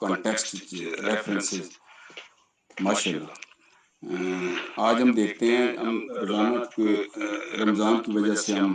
Context references ماشاء اللہ۔ آج ہم دیکھتے ہیں ہم روزانہ چونکہ رمضان کی وجہ سے ہم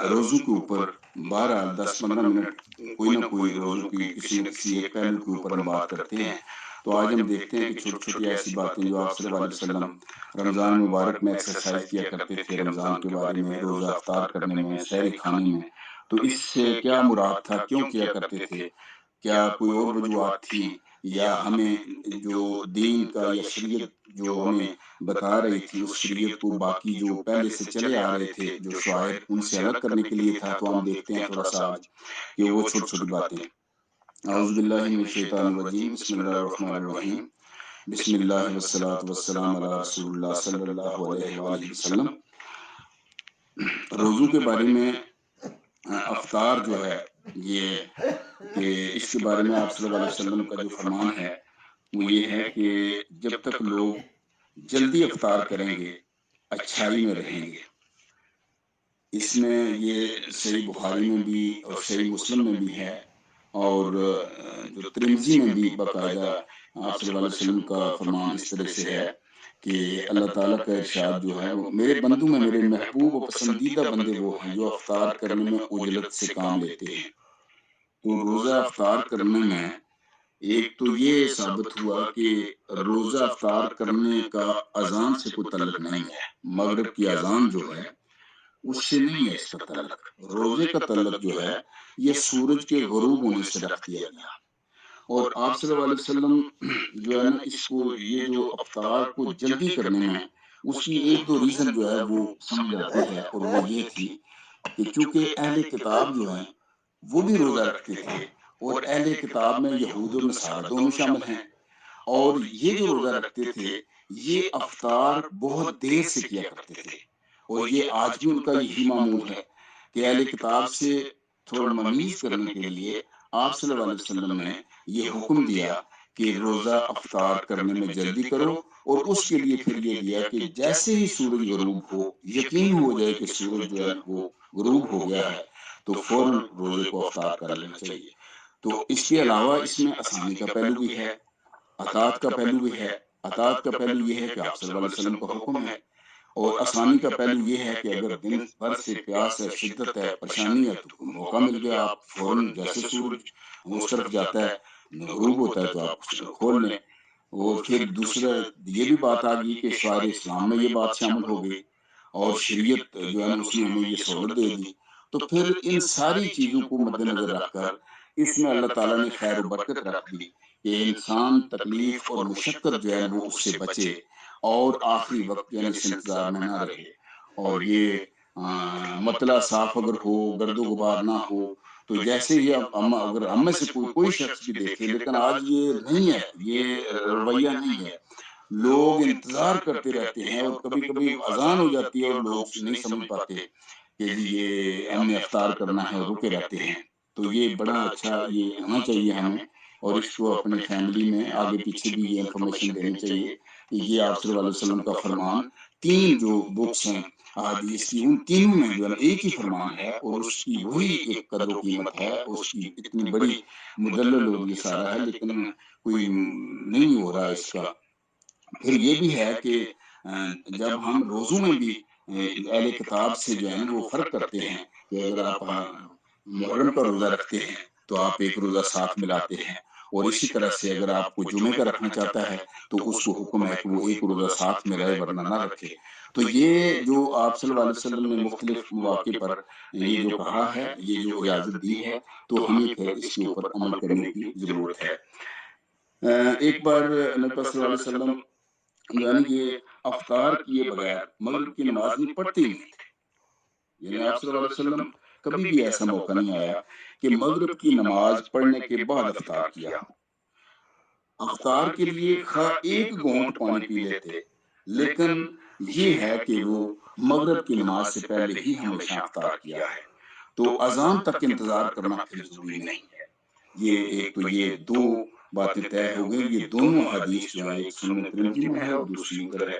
روزوں کے اوپر بہرحال 10-15 منٹ کوئی نہ کوئی روزوں کی کسی نہ کسی ایک پہلو کے اوپر ہم بات کرتے ہیں۔ تو آج ہم دیکھتے ہیں کہ چھوٹی چھوٹی ایسی باتیں جو آپ صلی اللہ علیہ وسلم رمضان مبارک میں ایکسرسائز کیا کرتے تھے، رمضان کے بارے میں، روزہ افطار کرنے میں، سحری کھانے میں، تو اس سے کیا مراد تھا، کیوں کیا کرتے تھے، کیا کوئی اور وجوہات تھیں، یا ہمیں جو دین کا یا شریعت جو ہمیں بتا رہی تھی اس شریعت کو باقی جو پہلے سے چلے آ رہے تھے جو شعائر ان سے الگ کرنے کے لیے تھا۔ تو ہم دیکھتے ہیں تھوڑا سا آج کہ وہ چھوٹی چھوٹی باتیں۔ اعوذ باللہ من الشیطان الرجیم، بسم اللہ الرحمن الرحیم، بسم اللہ والصلاۃ والسلام علی رسول اللہ صلی اللہ علیہ وآلہ وسلم۔ روزوں کے بارے میں افطار جو ہے یہ کہ اس کے بارے میں آپ صلی اللہ علیہ وسلم کا جو فرمان ہے وہ یہ ہے کہ جب تک لوگ جلدی افطار کریں گے اچھائی میں رہیں گے۔ اس میں یہ صحیح بخاری میں بھی اور صحیح مسلم میں بھی ہے، اور جو ترمذی میں بھی باقاعدہ آپ صلی اللہ علیہ وسلم کا فرمان اس طرح سے ہے کہ اللہ تعالیٰ کا ارشاد جو ہے وہ میرے بندوں میں میرے محبوب و پسندیدہ بندے وہ ہیں جو افطار کرنے میں عجلت سے کام لیتے ہیں۔ تو روزہ افطار کرنے میں ایک تو یہ ثابت ہوا کہ روزہ افطار کرنے کا اذان سے کوئی تعلق نہیں ہے، مغرب کی اذان جو ہے اس سے نہیں ہے اس کا تعلق۔ روزے کا تعلق جو ہے یہ سورج کے غروب ہونے سے رکھ دیا گیا، اور آپ صلی اللہ علیہ وسلم جو ہے نا اس کو یہ جو افطار کو جلدی کرنے میں اس کی ایک دو ریزن جو ہے وہ سمجھ آتی ہے، اور وہ یہ تھی کہ چونکہ اہل کتاب جو ہیں وہ بھی روزہ رکھتے تھے، اور اہل کتاب میں یہود اور نصارہ دونوں شامل ہیں، اور یہ جو روزہ رکھتے تھے یہ افطار بہت دیر سے کیا کرتے تھے، اور یہ آج بھی ان کا یہی معمول ہے کہ اہل کتاب سے تھوڑا ممیز کرنے کے لیے آپ صلی اللہ علیہ وسلم نے یہ حکم دیا کہ روزہ افطار کرنے میں جلدی کرو، اور اس کے لیے پھر یہ دیا کہ جیسے ہی سورج غروب ہو، یقین ہو جائے کہ سورج جو ہے وہ غروب ہو گیا ہے تو فوراً روزے کو افطار کر لینا چاہیے۔ تو اس کے علاوہ اس میں آسانی کا پہلو بھی ہے، اطاعت کا پہلو بھی ہے۔ اطاعت کا پہلو یہ ہے کہ آپ صلی اللہ علیہ وسلم کا حکم ہے، اور آسانی کا پہلو یہ ہے کہ اگر دن بھر سے پیاس ہے، شدت ہے، پریشانی ہے، تو موقع مل گیا آپ فوراً جیسے سورج اس طرف جاتا ہے، غروب ہوتا ہے تو آپ کھول لیں۔ اور پھر دوسرا یہ بھی بات آ گئی کہ شعائر اسلام میں یہ بات شامل ہو گئی، اور شریعت جو ہے نا اس نے ہمیں یہ سہولت دے دی۔ تو پھر ان ساری چیزوں کو مد نظر رکھ کر اس میں اللہ تعالیٰ نے خیر و برکت رکھ دی کہ انسان تکلیف اور مشقت جو ہے وہ اس سے بچے، اور آخری وقت یعنی اس انتظار میں نہ رہے، اور یہ مطلع صاف اگر ہو، گرد و غبار نہ ہو، تو جیسے ہی اگر ہم میں سے کوئی شخص بھی دیکھے، لیکن آج یہ نہیں ہے، یہ رویہ نہیں ہے، لوگ انتظار کرتے رہتے ہیں، اور کبھی کبھی اذان ہو جاتی ہے اور لوگ نہیں سمجھ پاتے کہ جی یہ ہم نے افطار کرنا ہے اور رکے رہتے ہیں۔ تو یہ بڑا اچھا یہ ہونا چاہیے ہمیں، اور اس کو اپنے فیملی میں آگے پیچھے بھی یہ انفارمیشن دینی چاہیے کہ یہ آپ صلی اللہ علیہ وسلم کا فرمان، تین جو بکس ہیں احادیث کی ان تینوں میں جو ہے ایک ہی فرمان ہے، اور اس کی وہی ایک قدر و قیمت ہے، اس کی اتنی بڑی مدلل اور یہ سارا ہے، لیکن کوئی نہیں ہو رہا اس کا۔ پھر یہ بھی ہے کہ جب ہم روزوں میں بھی اہل کتاب سے جو ہے نا وہ فرق کرتے ہیں کہ اگر آپ محرم کا روزہ رکھتے ہیں تو آپ ایک روزہ ساتھ ملاتے ہیں، اور اسی طرح سے اگر آپ کو جمعے کا رکھنا چاہتا ہے تو اس کو حکم ہے کہ وہ ایک روزہ ساتھ میں رہے ورنہ نہ رکھے۔ تو یہ جو آپ صلی اللہ علیہ وسلم نے مختلف مواقع پر یہ جو کہا ہے، یہ جو اجازت دی ہے، تو ہمیں پھر اس کے اوپر عمل کرنے کی ضرورت ہے۔ ایک بار نبی صلی اللہ علیہ وسلم جو ہے نا یہ افطار کیے بغیر مغرب کی نماز نہیں پڑھتے ہی نہیں تھے، یعنی آپ صلی اللہ علیہ وسلم کبھی بھی ایسا موقع نہیں آیا کہ مغرب کی نماز پڑھنے کے بعد افطار کیا ہو۔ افطار کے لیے خواہ ایک گھونٹ پانی پی لیتے، لیکن یہ ہے کہ وہ مغرب کی نماز سے پہلے ہی ہمیشہ افطار کیا ہے۔ تو اذان تک انتظار کرنا پھر ضروری نہیں ہے۔ یہ ایک تو یہ دو باتیں طے ہو گئی، یہ دونوں حدیث جو ہیں ایک سنن ترمذی میں ہے اور دوسری ادھر ہے۔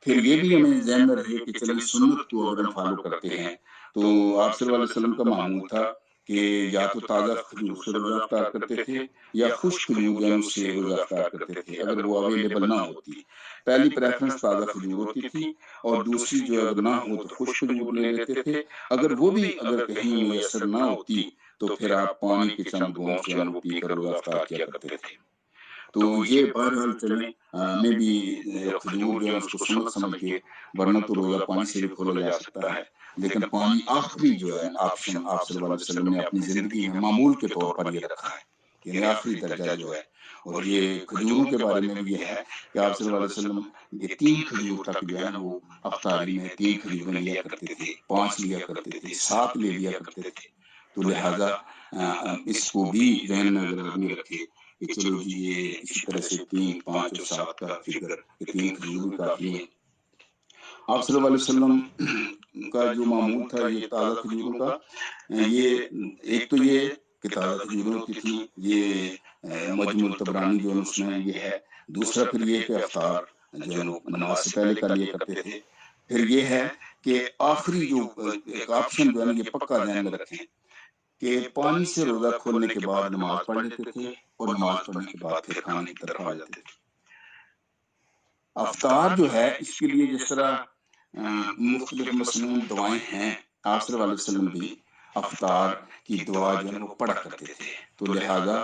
پھر یہ بھی ہمیں ذہن میں رہے کہ چلیں سنت کو اگر ہم فالو کرتے ہیں تو آپ صلی اللہ علیہ وسلم کا معمول تھا کہ یا تو تازہ کھجور سے روزہ افطار کرتے تھے یا خشک کھجور جو ہے اس سے روزہ افطار کرتے تھے اگر وہ اویلیبل نہ ہوتی۔ پہلی پریفرنس تازہ کھجور ہوتی تھی اور دوسری جو ہے اگر نہ ہو تو خشک کھجور لے لیتے تھے۔ اگر وہ بھی اگر کہیں میسر نہ ہوتی تو پھر آپ پانی کے چند گھونٹ جو ہے وہ پی کر روزہ افطار کیا کرتے تھے۔ تو یہ بہرحال چلیں میں بھی کھجور جو ہے اس کو سنت سمجھ کے، ورنہ تو روزہ پانی سے بھی کھولا جا سکتا ہے، لیکن پانی آخری جو ہے آپشن آپ صلی اللہ علیہ وسلم نے اپنی زندگی میں معمول کے طور پر یہ رکھا ہے، یعنی آخری درجہ جو ہے۔ اور یہ کھجوروں کے بارے میں بھی یہ ہے کہ آپ صلی اللہ علیہ وسلم یہ 3 کھجور تک جو ہے نا وہ افطاری میں 3 کھجوریں لیا کرتے تھے، 5 لیا کرتے تھے، 7 لے لیا کرتے تھے۔ تو لہٰذا اس کو بھی ذہن میں اگر آدمی رکھے کہ چلو جی یہ اسی طرح سے 3، 5 اور 7 کا فگر کہ 3 کھجور بھی کافی ہیں۔ آپ صلی اللہ علیہ وسلم کا جو معمول تھا یہ تازہ کھجوروں کا، یہ ایک تو یہ کہ تازہ کھجوریں ہوتی تھیں، یہ مجمع الطبرانی جو ہے اس میں یہ ہے۔ دوسرا پھر یہ کہ افطار جو ہے نماز سے پہلے کر لیا کرتے تھے۔ پھر یہ ہے کہ آخری جو ایک آپشن جو ہے نا یہ پکا ذہن میں رکھیں کہ پانی سے روزہ کھولنے کے بعد نماز پڑھ لیتے تھے اور نماز پڑھنے کے بعد پھر کھانے کی طرف آ جاتے تھے۔ افطار جو ہے اس کے لیے جس طرح مختلف مصنون دعائیں ہیں، آپ صلی اللہ علیہ وسلم بھی افطار کی دعا جو ہے وہ پڑھا کرتے تھے۔ تو لہٰذا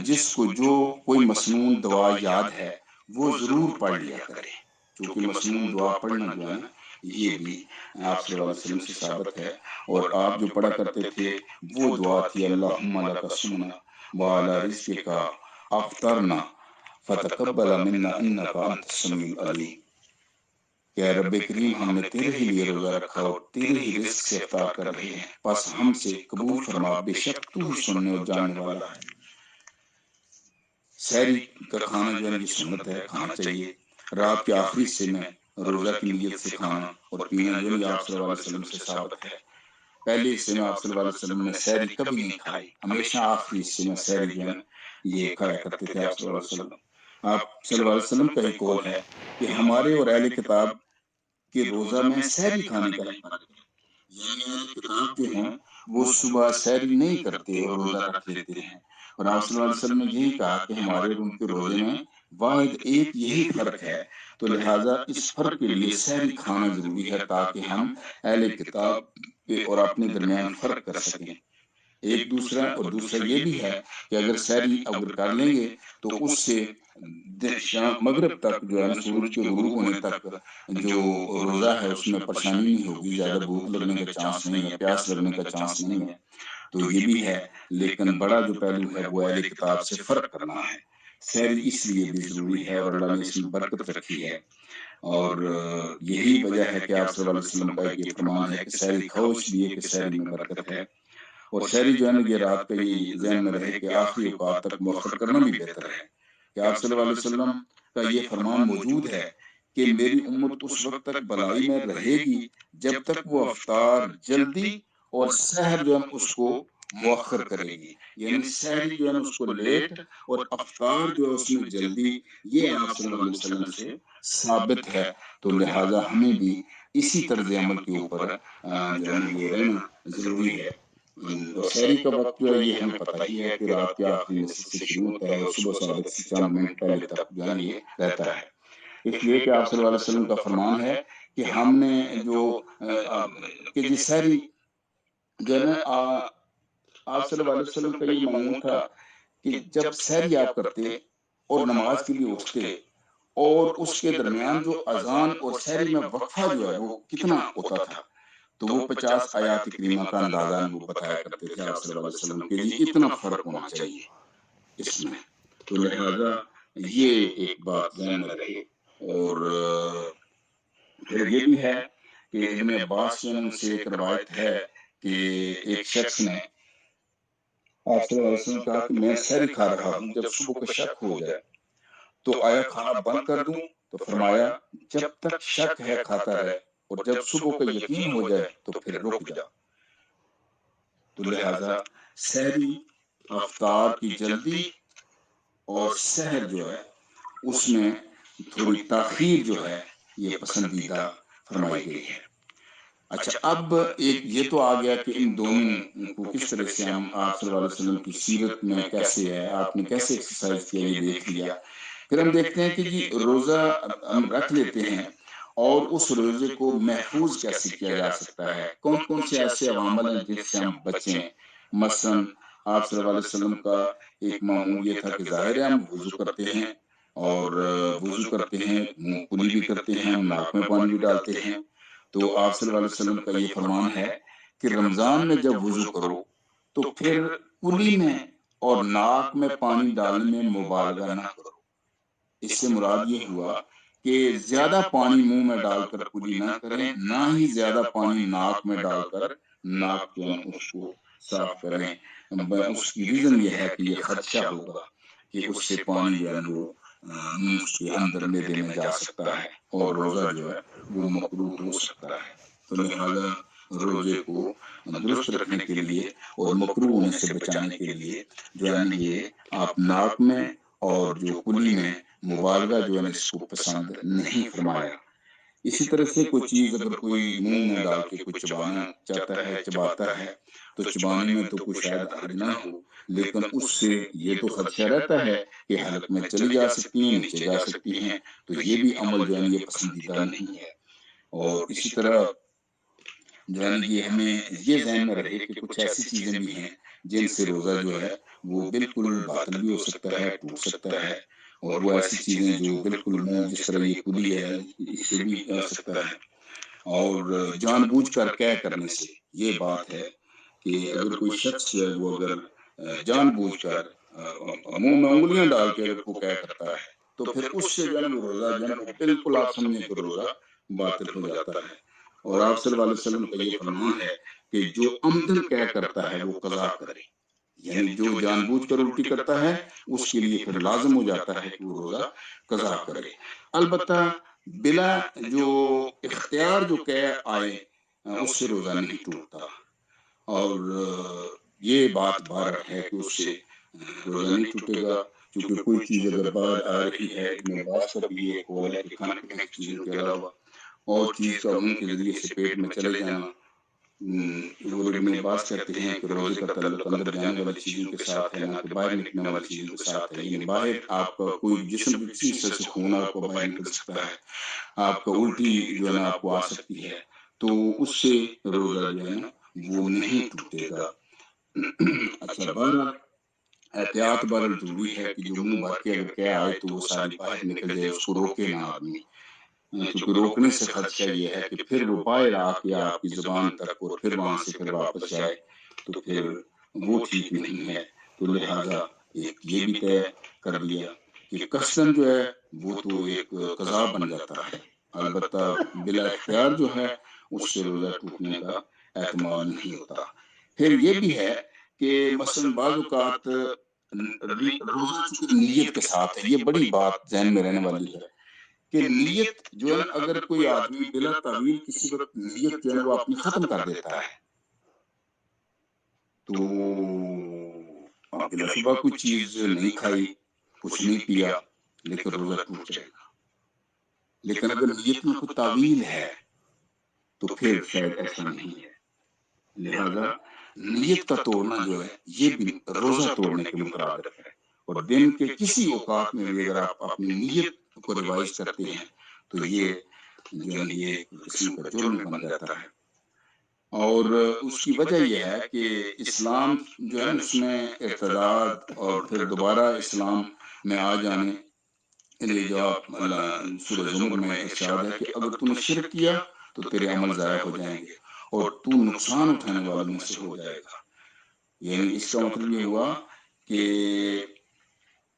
جس کو جو کوئی مصنون دعا یاد ہے وہ ضرور پڑھ لیا کرے، چونکہ مصنون دعا پڑھنا جو ہے نا یہ بھی آپ صلی اللہ علیہ وسلم سے ثابت ہے۔ اور آپ جو پڑھا کرتے تھے وہ دعا تھی اللہم لک صمنا وعلی رزقک افطرنا فتقبل منا انک انت السمیع العلیم، کہ اے رب کریم ہم نے تیرے ہی لیے روزہ رکھا اور تیرے ہی رزق سے افطار کر رہے ہیں، پس ہم سے قبول فرما، بے شک تو ہی سننے اور جاننے والا ہے۔ سحری کا کھانا جو ہے یہ سنت ہے، کھانا چاہیے۔ رات کے آخری حصے میں روزہ کی نیت سے کھانا اور پینا جو ہے آپ صلی اللہ علیہ وسلم سے ثابت ہے۔ پہلے حصے میں آپ صلی اللہ علیہ وسلم نے سحری کبھی نہیں کھائی، ہمیشہ آخری حصے میں سحری جو ہے یہ کھایا کرتے تھے آپ صلی اللہ علیہ وسلم۔ آپ صلی اللہ علیہ وسلم کا ہی قول ہے کہ ہمارے اور اہل کتاب کہ روزہ میں سحری کھانے کا ہی فرق ہے، یعنی اہل کتاب جو ہیں وہ صبح سحری نہیں کرتے اور روزہ رکھ لیتے ہیں، اور آپ صلی اللہ علیہ وسلم نے یہی کہا کہ ہمارے اور ان کے روزے میں واحد ایک یہی فرق ہے، تو لہٰذا اس فرق کے لیے سحری کھانا ضروری ہے تاکہ ہم اہل کتاب اور اپنے درمیان فرق کر سکیں ایک دوسرا۔ اور دوسرا یہ بھی ہے کہ اگر سحری اگر کر لیں گے تو اس سے شام مغرب تک جو ہے سورج کے غروب ہونے تک جو روزہ ہے اس میں پریشانی نہیں ہوگی، زیادہ بھوک لگنے کا چانس نہیں ہے، پیاس لگنے کا چانس نہیں ہے۔ تو یہ بھی ہے، لیکن بڑا جو پہلو ہے وہ اہل کتاب سے فرق کرنا ہے۔ سحری اس لیے بھی ضروری ہے اور اللہ نے اس میں برکت رکھی ہے، اور یہی وجہ ہے کہ آپ صلی اللہ علیہ وسلم کا ایک یہ فرمان ہے کہ سحری کھاؤ، اس لیے کہ سحری میں برکت ہے۔ اور سحری جو ہے نا یہ رات کا یہ ذہن میں رہے کہ آخری اوقات تک مؤخر کرنا بھی بہتر ہے، کہ آپ صلی اللہ علیہ وسلم کا یہ فرمان موجود ہے کہ میری امت اس وقت تک بلائی میں رہے گی جب تک وہ افطار جلدی اور سحر جو ہے اس کو مؤخر کرے گی، یعنی سحری جو ہے اس کو لیٹ اور افطار جو ہے اس میں جلدی، یہ آپ صلی اللہ علیہ وسلم سے ثابت ہے۔ تو لہٰذا ہمیں بھی اسی طرز عمل کے اوپر جو ہے نا یہ رہنا ضروری ہے۔ اور سحری کا وقت جو ہے یہ ہمیں پتہ ہی ہے کہ رات کے آخری نصف سے شروع ہوتا ہے اور صبح صادق سے چند منٹ پہلے تک جو ہے نا یہ رہتا ہے، اس لیے کہ آپ صلی اللہ علیہ وسلم کا فرمان ہے کہ ہم نے جو کہ جی سحری جو ہے نا آپ صلی اللہ علیہ وسلم کا یہ معمول تھا کہ جب سحری آپ کرتے اور نماز کے لیے اٹھتے اور اس کے درمیان جو اذان اور سحری میں وقفہ جو ہے وہ کتنا ہوتا تھا، تو وہ 50 آیات کریمہ کا اندازہ وہ بتایا کرتے تھے آپ صلی اللہ علیہ وسلم کہ جی اتنا فرق ہونا چاہیے اس میں۔ تو لہٰذا یہ ایک بات ذہن میں رہے۔ اور پھر یہ بھی ہے کہ ابن عباس جو ان سے ایک روایت ہے کہ ایک شخص نے آپ صلی اللہ علیہ وسلم کہا کہ میں سحری کھا رہا ہوں، جب صبح کا شک ہو جائے تو آیا کھانا بند کر دوں؟ تو فرمایا جب تک شک ہے کھاتا رہے، اور جب صبح کا یقین ہو جائے تو پھر رک جا۔ تو لہٰذا سحری افطار کی جلدی اور سحر جو ہے اس میں تھوڑی تاخیر جو ہے یہ پسندیدہ فرمائی گئی ہے۔ اچھا اب ایک یہ تو آ گیا کہ ان دونوں کو کس طرح سے ہم آپ صلی اللہ علیہ وسلم کی سیرت میں کیسے ہے، آپ نے کیسے ایکسرسائز کیا یہ دیکھ لیا۔ پھر ہم دیکھتے ہیں کہ جی روزہ ہم رکھ لیتے ہیں اور اس روزے کو محفوظ کیسے کیا جا سکتا ہے، کون کون سے ایسے عوامل ہیں جن سے ہم بچیں۔ مثلاً آپ صلی اللہ علیہ وسلم کا ایک معمول یہ تھا کہ ظاہر ہے ہم وضو کرتے ہیں اور وضو کرتے ہیں، منہ کلی بھی کرتے ہیں، ہم ناک میں پانی بھی ڈالتے ہیں۔ تو آپ صلی اللہ علیہ وسلم کا یہ فرمان ہے کہ رمضان میں جب وضو کرو تو پھر کلی میں اور ناک میں پانی ڈالنے میں مبالغہ نہ کرو۔ اس سے مراد یہ ہوا کہ زیادہ پانی منہ میں ڈال کر کلی نہ کریں، نہ ہی زیادہ پانی ناک میں ڈال کر ناک جو ہے اس کو صاف کریں۔ اس کی ریزن یہ ہے کہ یہ خدشہ ہوگا کہ اس سے پانی جو ہے وہ منہ کے اندر معدے میں جا سکتا ہے اور روزہ جو ہے وہ مکروہ ہو سکتا ہے۔ تو لہذا روزے کو درست رکھنے کے لیے اور مکروہ ہونے سے بچانے کے لیے جو ہے نا یہ آپ ناک میں اور جو کلی میں مبالغہ جو ہے نا اس کو پسند نہیں فرمایا۔ اسی طرح سے کوئی چیز اگر کوئی منہ میں ڈال کے کوئی چبانا چاہتا ہے، چباتا ہے، تو چبانے میں تو کوئی شاید حرج نہ ہو، لیکن اس سے یہ تو خدشہ رہتا ہے کہ حلق میں چلی جا سکتی ہیں، نیچے جا سکتی ہیں، تو یہ بھی عمل جو ہے نا یہ پسندیدہ نہیں ہے۔ اور اسی طرح جو ہے نا یہ ہمیں یہ ذہن میں رہے کہ کچھ ایسی چیزیں بھی ہیں جن سے روزہ جو ہے وہ بالکل باطل بھی ہو سکتا ہے، ٹوٹ سکتا ہے، اور وہ ایسی چیزیں جو بالکل منہ جس طرح یہ کلی ہے اس سے بھی آ سکتا ہے۔ اور جان بوجھ کر کیا کرنے سے یہ بات ہے کہ اگر کوئی شخص جو ہے وہ اگر جان بوجھ کر منہ میں انگلیاں ڈال کے اگر کو کیا کرتا ہے تو پھر اس سے جو ہے نا وہ روزہ جو ہے نا وہ بالکل آپ سمجھیں کہ روزہ باطل ہو جاتا ہے۔ اور آپ صلی اللہ علیہ وسلم کا یہ فرمان ہے کہ جو عمدن کیا کرتا ہے وہ قضا کرے، یعنی جو جان بوجھ کر الٹی کرتا ہے اس کے لیے پھر لازم ہو جاتا ہے کہ وہ روزہ قضا کرے۔ البتہ بلا جو اختیار جو کہ آئے اس سے روزہ نہیں ٹوٹتا، اور یہ بات باہر ہے کہ اس سے روزہ نہیں ٹوٹے گا، کیونکہ کوئی چیز اگر باہر آ رہی ہے، ابن عباس کا بھی یہ قول ہے کہ کھانے پینے کی چیزوں کے علاوہ اور چیز کا منہ کے ذریعے سے پیٹ میں چلے جانا، اور ابن عباس کہتے ہیں کہ روزے کا تعلق اندر جانے والی چیزوں کے ساتھ ہے، نہ کہ باہر نکلنے والی چیزوں کے ساتھ ہے۔ یعنی باہر آپ کا کوئی جسم کی کسی حصے سے خون آپ کو باہر نکل سکتا ہے، آپ کا الٹی جو ہے نا آپ کو آ سکتی ہے، تو اس سے روزہ جو ہے نا وہ نہیں ٹوٹے گا۔ اچھا بہرحال احتیاط بہرحال ضروری ہے کہ جو منہ بھر کے اگر کیا آئے تو وہ ساری باہر نکل جائے، اس کو روکے نہ آدمی، کیونکہ روکنے سے خدشہ یہ ہے کہ پھر وہ باہر آ کے آپ کی زبان تک اور پھر وہاں سے پھر واپس جائے تو پھر وہ ٹھیک نہیں ہے۔ تو لہٰذا ایک یہ بھی طے کر لیا کہ قصداً جو ہے وہ تو ایک قضا بن جاتا ہے، البتہ بلا اختیار جو ہے اس سے روزہ ٹوٹنے کا احتمال نہیں ہوتا۔ پھر یہ بھی ہے کہ مثلاً بعض اوقات روزہ چونکہ نیت کے ساتھ ہے، یہ بڑی بات ذہن میں رہنے والی ہے کہ نیت جو ہے نا اگر کوئی آدمی بلا تعویل کسی وقت نیت جو ہے نا وہ اپنی ختم کر دیتا ہے تو بلا شبہ کوئی چیز نہیں کھائی، کچھ نہیں پیا، لیکن روزہ ٹوٹ جائے گا۔ لیکن اگر نیت میں کوئی تعویل ہے تو پھر شاید ایسا نہیں ہے، لہذا نیت کا توڑنا جو ہے یہ بھی روزہ توڑنے کے مترادف ہے، اور دن کے کسی اوقات میں بھی اگر آپ اپنی نیت کو ریوائز کرتے ہیں تو یہ جو ہے یہ قسم کا جرم بن جاتا ہے۔ اور اس کی وجہ یہ ہے کہ اسلام جو ہے نا اس میں ارتداد اور پھر دوبارہ اسلام میں آ جانے لیے جو اللہ سورہ زمر میں ارشاد ہے کہ اگر تو نے شرک کیا تو تیرے عمل ضائع ہو جائیں گے اور تو نقصان اٹھانے والوں میں سے ہو جائے گا۔ یعنی اس کا مطلب یہ ہوا کہ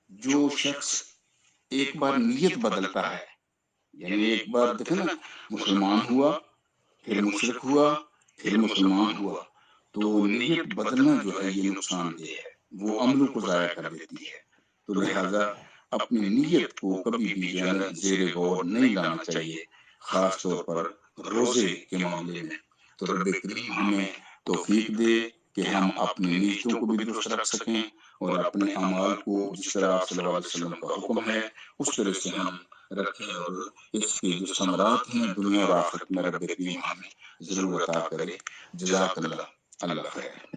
جو شخص ایک بار نیت بدلتا ہے، یعنی ایک بار دیکھیں نا مسلمان ہوا پھر مشرک ہوا پھر مسلمان ہوا، تو نیت بدلنا جو ہے یہ نقصان دہ ہے، وہ عملوں کو ضائع کر دیتی ہے۔ تو لہٰذا اپنی نیت کو کبھی بھی جو ہے نا زیر غور نہیں لانا چاہیے، خاص طور پر روزے کے معاملے میں۔ تو رب کریم ہمیں توفیق دے کہ ہم اپنی نیتوں کو بھی درست رکھ سکیں اور اپنے اعمال کو جس طرح آپ صلی اللہ علیہ وسلم کا حکم ہے اس طرح سے ہم رکھے اور اس کے جو ثمرات ہیں دنیا اور آخرت میں رب کریم ہمیں ضرور عطا کرے۔ جزاک اللہ، اللہ خیر۔